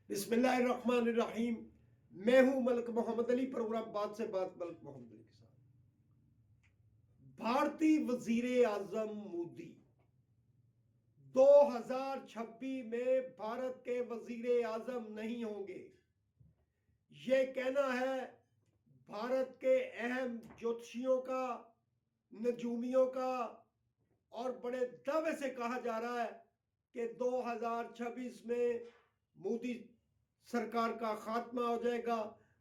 बिस्मिल्लाहिर्रहमानिर्रहीम। मैं हूं मलक मोहम्मद अली, प्रोग्राम बात से बात मलक मोहम्मद अली के साथ। भारतीय वजीर आजम मोदी 2026 में भारत के वजीर आजम नहीं होंगे। ये कहना है भारत के अहम ज्योतिषियों का, नजूमियों का, और बड़े दावे से कहा जा रहा है कि 2026 में मोदी सरकार का खात्मा हो जाएगा,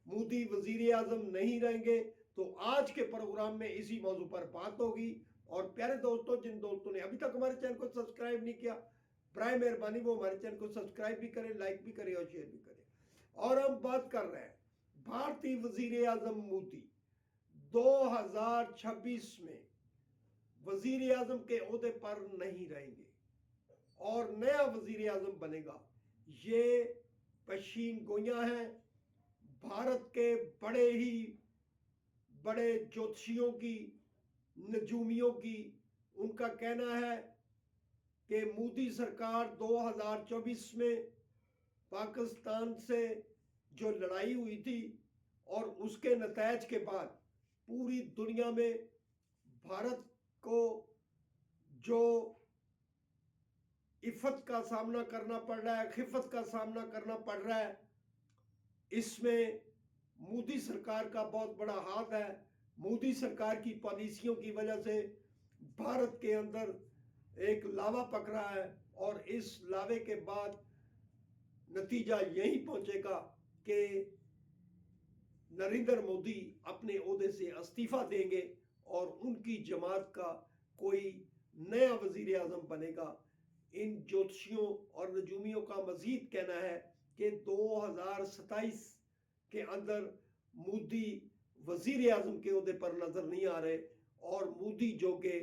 मोदी वजीर आजम नहीं रहेंगे। तो आज के प्रोग्राम में इसी मौजू पर बात होगी। और प्यारे दोस्तों, जिन दोस्तों ने अभी तक हमारे चैनल को सब्सक्राइब नहीं किया, बराए मेहरबानी वो हमारे चैनल को सब्सक्राइब भी करें, लाइक भी करें और शेयर भी करें। और हम बात कर रहे हैं भारतीय वजीर आजम मोदी 2026 में वजीर आजम के ओहदे पर नहीं रहेंगे और नया वजीर आजम बनेगा। ये पेशीन गोइयां हैं भारत के बड़े ज्योतिषियों की, नजूमियों की। उनका कहना है कि मोदी सरकार 2024 में पाकिस्तान से जो लड़ाई हुई थी और उसके नतीजे के बाद पूरी दुनिया में भारत को जो इफ़त का सामना करना पड़ रहा है, खिफत का सामना करना पड़ रहा है, इसमें मोदी सरकार का बहुत बड़ा हाथ है। मोदी सरकार की पॉलिसियों की वजह से भारत के अंदर एक लावा पक रहा है और इस लावे के बाद नतीजा यही पहुंचेगा कि नरेंद्र मोदी अपने ओहदे से इस्तीफा देंगे और उनकी जमात का कोई नया वजीर आजम बनेगा। इन ज्योतिषियों और नजूमियों का मजीद कहना है कि 2027 के अंदर मोदी वजीर आजम के ओहदे पर नजर नहीं आ रहे और मोदी जो कि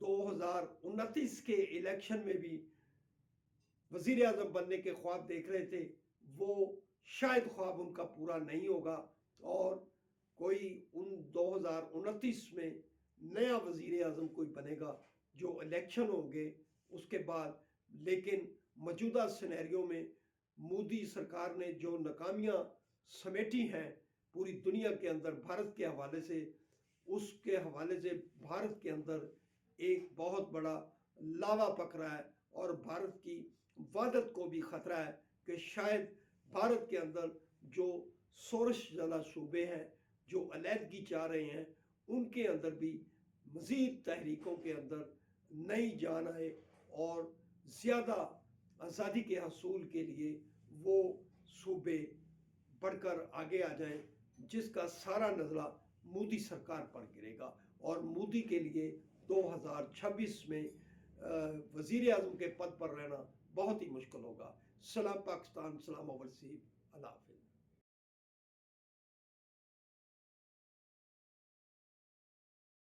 2029 के इलेक्शन में भी वजीर आजम बनने के ख्वाब देख रहे थे, वो शायद ख्वाब उनका पूरा नहीं होगा और कोई उन 2029 में नया वजीर आजम कोई बनेगा जो इलेक्शन होंगे उसके बाद। लेकिन मौजूदा सिनेरियो में मोदी सरकार ने जो नाकामियां समेटी हैं पूरी दुनिया के अंदर भारत के हवाले से, उसके हवाले से भारत के अंदर एक बहुत बड़ा लावा पक रहा है और भारत की वहदत को भी खतरा है कि शायद भारत के अंदर जो सोरश ज़दा शूबे हैं, जो अलहदगी चाह रहे हैं, उनके अंदर भी मज़ीद तहरीकों के अंदर नई जान आए और ज़्यादा आज़ादी के हसूल के लिए वो सूबे बढ़कर आगे आ जाएं, जिसका सारा नज़रा मोदी सरकार पर गिरेगा और मोदी के लिए 2026 में वज़ीर आज़म के पद पर रहना बहुत ही मुश्किल होगा। सलाम पाकिस्तान, सलाम ओवरसीज, अल्लाह हाफ़िज़।